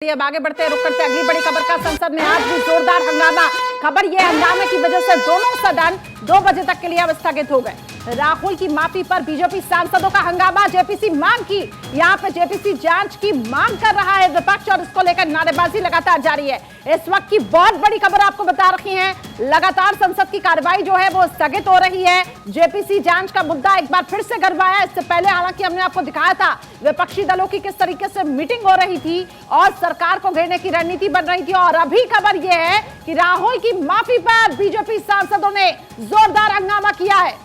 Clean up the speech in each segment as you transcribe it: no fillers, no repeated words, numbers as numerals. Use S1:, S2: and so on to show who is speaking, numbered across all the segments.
S1: अब आगे बढ़ते हैं, रुक करते अगली बड़ी खबर का। संसद में आज भी जोरदार हंगामा। खबर यह हंगामे की वजह से दोनों सदन 2 बजे तक के लिए अब स्थगित हो गए। राहुल की माफी पर बीजेपी सांसदों का हंगामा, जेपीसी मांग की। यहां पे जेपीसी जांच की मांग कर रहा है विपक्ष और इसको लेकर नारेबाजी लगातार जारी है। इस वक्त की बहुत बड़ी खबर आपको बता रखी है, लगातार संसद की कार्रवाई जो है वो स्थगित हो रही है। जेपीसी जांच का मुद्दा एक बार फिर से गरमाया। इससे पहले हालांकि हमने आपको दिखाया था विपक्षी दलों की किस तरीके से मीटिंग हो रही थी और सरकार को घेरने की रणनीति बन रही थी। और अभी खबर यह है कि राहुल की माफी पर बीजेपी सांसदों ने जोरदार हंगामा किया है।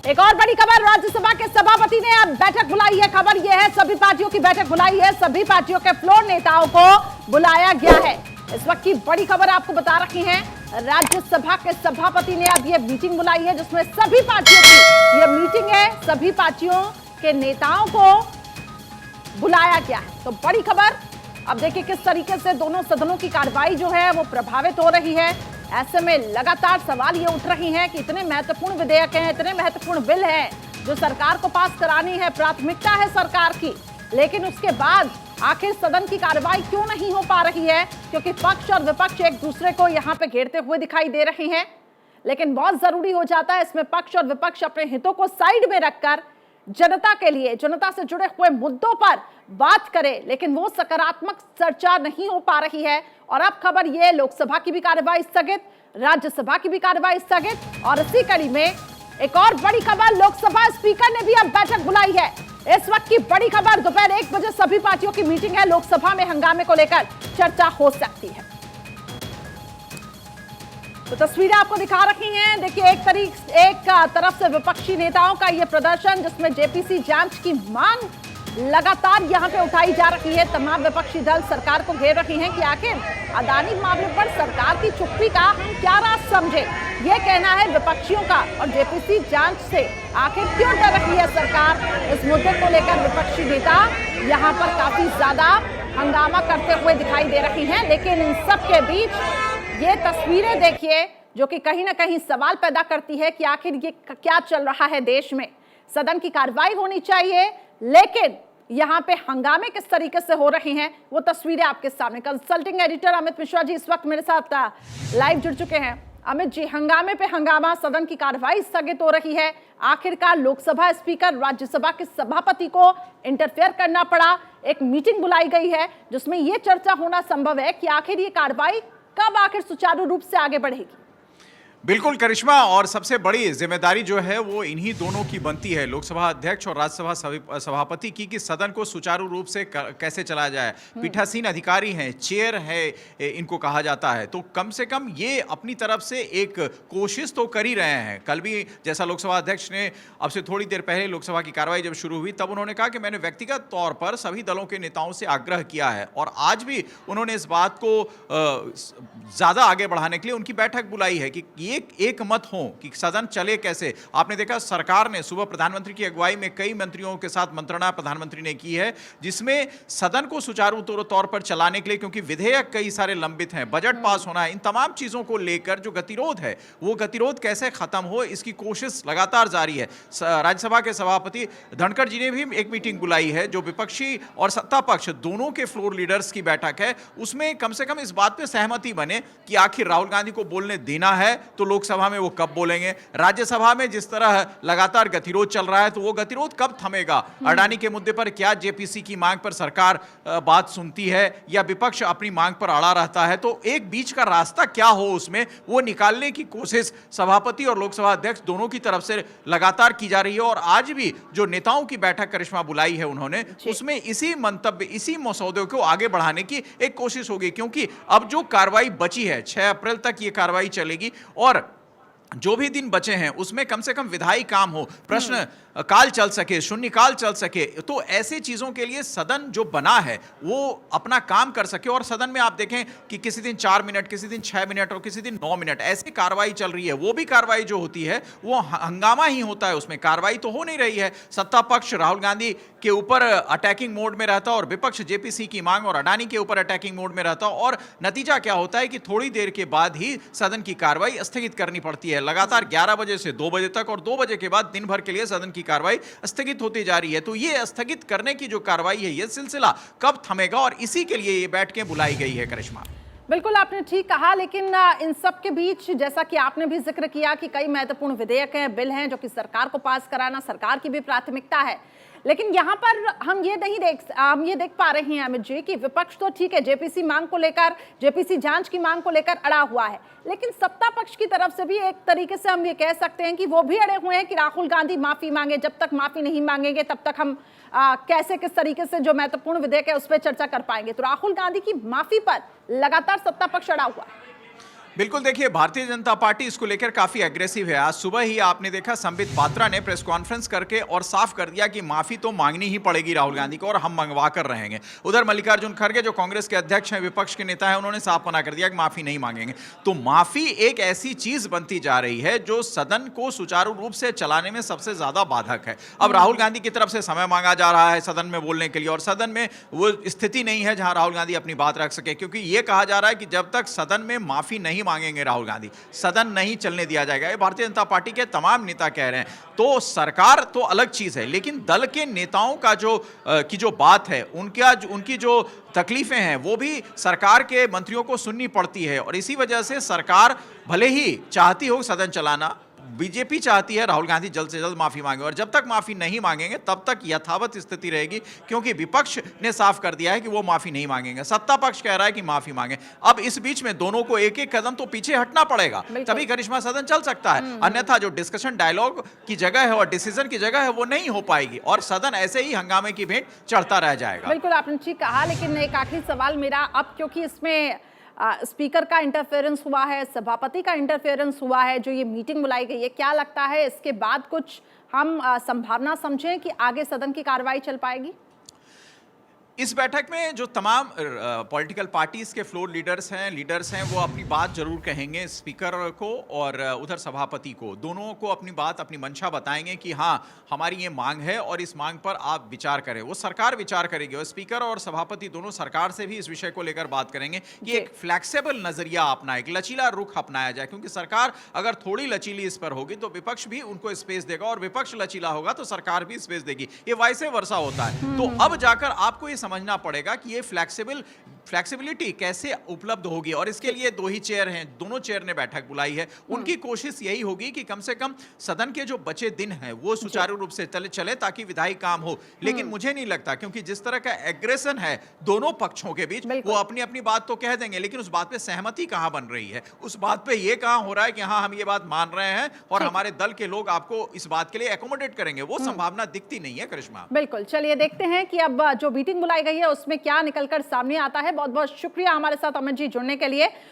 S1: एक और बड़ी खबर, राज्यसभा के सभापति ने अब बैठक बुलाई है। खबर यह है सभी पार्टियों की बैठक बुलाई है, सभी पार्टियों के फ्लोर नेताओं को बुलाया गया है। इस वक्त की बड़ी खबर आपको बता रखी है, राज्यसभा के सभापति ने अब यह मीटिंग बुलाई है जिसमें सभी पार्टियों की यह मीटिंग है, सभी पार्टियों के नेताओं को बुलाया गया है। तो बड़ी खबर, अब देखिए किस तरीके से दोनों सदनों की कार्रवाई जो है वो प्रभावित हो रही है। ऐसे में लगातार सवाल ये उठ रही हैं कि इतने महत्वपूर्ण विधेयक हैं, इतने महत्वपूर्ण बिल हैं जो सरकार को पास करानी है, प्राथमिकता है सरकार की, लेकिन उसके बाद आखिर सदन की कार्रवाई क्यों नहीं हो पा रही है? क्योंकि पक्ष और विपक्ष एक दूसरे को यहां पे घेरते हुए दिखाई दे रहे हैं। लेकिन बहुत जरूरी हो जाता है इसमें पक्ष और विपक्ष अपने हितों को साइड में रखकर जनता के लिए, जनता से जुड़े हुए मुद्दों पर बात करे, लेकिन वो सकारात्मक चर्चा नहीं हो पा रही है। और अब खबर ये, लोकसभा की भी कार्रवाई स्थगित, राज्यसभा की भी कार्रवाई स्थगित। और इसी कड़ी में एक और बड़ी खबर, लोकसभा स्पीकर ने भी अब बैठक बुलाई है। इस वक्त की बड़ी खबर, दोपहर 1 बजे सभी पार्टियों की मीटिंग है, लोकसभा में हंगामे को लेकर चर्चा हो सकती है। तो तस्वीरें आपको दिखा रखी हैं। देखिए एक तरफ से विपक्षी नेताओं का यह प्रदर्शन जिसमें जेपीसी जांच की मांग लगातार यहां पे उठाई जा रही है। तमाम विपक्षी दल सरकार को घेर रही हैं कि आखिर अदानी मामले पर सरकार की चुप्पी का क्या राज समझे, यह कहना है विपक्षियों का। और जेपीसी जांच से आखिर क्यों डर रही है सरकार, इस मुद्दे को लेकर विपक्षी नेता यहां पर काफी ज्यादा हंगामा करते हुए दिखाई दे रही हैं। लेकिन इन सब के बीच ये तस्वीरें देखिए जो कि कहीं ना कहीं सवाल पैदा करती है कि आखिर ये क्या चल रहा है देश में। सदन की कार्रवाई होनी चाहिए, लेकिन यहां पे हंगामे किस तरीके से हो रहे हैं वो तस्वीरें आपके सामने। कंसल्टिंग एडिटर अमित मिश्रा जी इस वक्त मेरे साथ लाइव जुड़ चुके हैं। अमित जी, हंगामे पे हंगामा, सदन की कार्रवाई स्थगित हो रही है। आखिरकार लोकसभा स्पीकर, राज्यसभा के सभापति को इंटरफेयर करना पड़ा। एक मीटिंग बुलाई गई है जिसमें यह चर्चा होना संभव है कि आखिर ये कार्रवाई कब आखिर सुचारू रूप से आगे बढ़ेगी।
S2: बिल्कुल करिश्मा, और सबसे बड़ी जिम्मेदारी जो है वो इन्हीं दोनों की बनती है, लोकसभा अध्यक्ष और राज्यसभा सभापति की, कि सदन को सुचारू रूप से कैसे चलाया जाए। पीठासीन अधिकारी हैं, चेयर है इनको कहा जाता है, तो कम से कम ये अपनी तरफ से एक कोशिश तो कर ही रहे हैं। कल भी जैसा लोकसभा अध्यक्ष ने अब से थोड़ी देर पहले लोकसभा की कार्रवाई जब शुरू हुई तब उन्होंने कहा कि मैंने व्यक्तिगत तौर पर सभी दलों के नेताओं से आग्रह किया है, और आज भी उन्होंने इस बात को ज़्यादा आगे बढ़ाने के लिए उनकी बैठक बुलाई है कि एक मत हो कि सदन चले कैसे। आपने देखा सरकार ने सुबह प्रधानमंत्री की अगुवाई में कई मंत्रियों के साथ मंत्रणा प्रधानमंत्री ने की है जिसमें सदन को सुचारू तौर पर चलाने के लिए, क्योंकि विधेयक कई सारे लंबित हैं, बजट पास होना है, इन तमाम चीजों को लेकर जो गतिरोध है वो गतिरोध कैसे खत्म हो, इसकी कोशिश लगातार जारी है। राज्यसभा के सभापति धनखड़ जी ने भी एक मीटिंग बुलाई है जो विपक्षी और सत्ता पक्ष दोनों के फ्लोर लीडर्स की बैठक है। उसमें कम से कम इस बात पर सहमति बने कि आखिर राहुल गांधी को बोलने देना है तो लोकसभा में वो कब बोलेंगे, राज्यसभा में जिस तरह लगातार गतिरोध चल रहा है तो वो गतिरोध कब थमेगा, अडानी के मुद्दे पर क्या जेपीसी की मांग पर सरकार बात सुनती है या विपक्ष अपनी मांग पर अड़ा रहता है, तो एक बीच का रास्ता क्या हो उसमें वो निकालने की कोशिश सभापति और लोकसभा अध्यक्ष दोनों की तरफ से लगातार की जा रही है। और आज भी जो नेताओं की बैठक करिश्मा बुलाई है उन्होंने, उसमें इसी मंतव्य, इसी मसौदे को आगे बढ़ाने की एक कोशिश होगी, क्योंकि अब जो कार्रवाई बची है 6 अप्रैल तक ये कार्रवाई चलेगी और जो भी दिन बचे हैं उसमें कम से कम विधायी काम हो, प्रश्न काल चल सके, शून्यकाल चल सके, तो ऐसी चीजों के लिए सदन जो बना है वो अपना काम कर सके। और सदन में आप देखें कि किसी दिन 4 मिनट, किसी दिन 6 मिनट और किसी दिन 9 मिनट ऐसी कार्रवाई चल रही है। वो भी कार्रवाई जो होती है वो हंगामा ही होता है, उसमें कार्रवाई तो हो नहीं रही है। सत्ता पक्ष राहुल गांधी के ऊपर अटैकिंग मोड में रहता और विपक्ष जेपीसी की मांग और अडानी के ऊपर अटैकिंग मोड में रहता, और नतीजा क्या होता है कि थोड़ी देर के बाद ही सदन की कार्रवाई स्थगित करनी पड़ती है। लगातार 11 बजे से 2 बजे तक और 2 बजे के बाद दिन भर के लिए सदन की कार्रवाई स्थगित होती जा रही है। तो ये स्थगित करने की जो कार्रवाई है, ये सिलसिला कब थमेगा, और इसी के लिए ये बैठकें बुलाई गई है करिश्मा।
S1: बिल्कुल आपने ठीक कहा, लेकिन इन सब के बीच जैसा कि आपने भी जिक्र किया कि कई महत्वपूर्ण विधेयक हैं, बिल हैं जो कि सरकार को पास कराना सरकार की भी प्राथमिकता है। लेकिन यहाँ पर हम ये देख पा रहे हैं अमित जी कि विपक्ष तो ठीक है जेपीसी मांग को लेकर, जेपीसी जांच की मांग को लेकर अड़ा हुआ है, लेकिन सत्ता पक्ष की तरफ से भी एक तरीके से हम ये कह सकते हैं कि वो भी अड़े हुए हैं कि राहुल गांधी माफी मांगे। जब तक माफी नहीं मांगेंगे तब तक हम कैसे किस तरीके से जो महत्वपूर्ण विधेयक है उस पर चर्चा कर पाएंगे। तो राहुल गांधी की माफी पर लगातार सत्ता पक्ष अड़ा हुआ है।
S2: बिल्कुल, देखिए भारतीय जनता पार्टी इसको लेकर काफी एग्रेसिव है। आज सुबह ही आपने देखा संबित पात्रा ने प्रेस कॉन्फ्रेंस करके और साफ कर दिया कि माफी तो मांगनी ही पड़ेगी राहुल गांधी को और हम मंगवा कर रहेंगे। उधर मल्लिकार्जुन खड़गे जो कांग्रेस के अध्यक्ष हैं, विपक्ष के नेता हैं, उन्होंने साफ मना कर दिया कि माफी नहीं मांगेंगे। तो माफी एक ऐसी चीज बनती जा रही है जो सदन को सुचारू रूप से चलाने में सबसे ज्यादा बाधक है। अब राहुल गांधी की तरफ से समय मांगा जा रहा है सदन में बोलने के लिए, और सदन में वो स्थिति नहीं है जहां राहुल गांधी अपनी बात रख सके, क्योंकि यह कहा जा रहा है कि जब तक सदन में माफी नहीं मांगेंगे राहुल गांधी, सदन नहीं चलने दिया जाएगा। ये भारतीय जनता पार्टी के तमाम नेता कह रहे हैं। तो सरकार तो अलग चीज है, लेकिन दल के नेताओं का जो बात है, उनकी जो तकलीफें हैं वो भी सरकार के मंत्रियों को सुननी पड़ती है। और इसी वजह से सरकार भले ही चाहती हो सदन चलाना, बीजेपी चाहती है राहुल गांधी जल्द से जल्द माफी मांगे, और जब तक माफी नहीं मांगेंगे तब तक यथावत स्थिति रहेगी, क्योंकि विपक्ष ने साफ कर दिया है कि वो माफी नहीं मांगेंगे, सत्ता पक्ष कह रहा है कि माफी मांगे। अब इस बीच में दोनों को एक एक कदम तो पीछे हटना पड़ेगा, तभी करिश्मा सदन चल सकता है। अन्यथा जो डिस्कशन डायलॉग की जगह है और डिसीजन की जगह है वो नहीं हो पाएगी, और सदन ऐसे ही हंगामे की भेंट चढ़ता रह जाएगा।
S1: बिल्कुल आपने ठीक कहा, लेकिन एक आखिरी सवाल मेरा, अब क्योंकि इसमें स्पीकर का इंटरफेरेंस हुआ है, सभापति का इंटरफेरेंस हुआ है, जो ये मीटिंग बुलाई गई है, क्या लगता है इसके बाद कुछ हम संभावना समझें कि आगे सदन की कार्रवाई चल पाएगी?
S2: इस बैठक में जो तमाम पॉलिटिकल पार्टीज के फ्लोर लीडर्स हैं वो अपनी बात जरूर कहेंगे स्पीकर को और उधर सभापति को, दोनों को अपनी बात, अपनी मंशा बताएंगे कि हाँ हमारी ये मांग है और इस मांग पर आप विचार करें। वो सरकार विचार करेगी और स्पीकर और सभापति दोनों सरकार से भी इस विषय को लेकर बात करेंगे कि एक फ्लैक्सिबल नजरिया अपनाए, एक लचीला रुख अपनाया जाए, क्योंकि सरकार अगर थोड़ी लचीली इस पर होगी तो विपक्ष भी उनको स्पेस देगा, और विपक्ष लचीला होगा तो सरकार भी स्पेस देगी। ये वाइसे वर्सा होता है। तो अब जाकर आपको ये समझना पड़ेगा कि ये फ्लेक्सिबिलिटी कैसे उपलब्ध होगी, और इसके लिए दो ही चेयर हैं, दोनों चेयर ने बैठक बुलाई है। उनकी कोशिश यही होगी कि कम से कम सदन के जो बचे दिन हैं वो सुचारू रूप से चले ताकि विधायी काम हो। लेकिन मुझे नहीं लगता, क्योंकि जिस तरह का एग्रेशन है दोनों पक्षों के बीच, वो अपनी अपनी बात तो कह देंगे, लेकिन उस बात पे सहमति कहां बन रही है, उस बात पे ये कहां हो रहा है कि हाँ हम ये बात मान रहे हैं और हमारे दल के लोग आपको इस बात के लिए एकोमोडेट करेंगे, वो संभावना दिखती नहीं है करिश्मा।
S1: बिल्कुल, चलिए देखते हैं कि अब जो मीटिंग बुलाई गई है उसमें क्या निकलकर सामने आता है। बहुत बहुत शुक्रिया हमारे साथ अमित जी जुड़ने के लिए।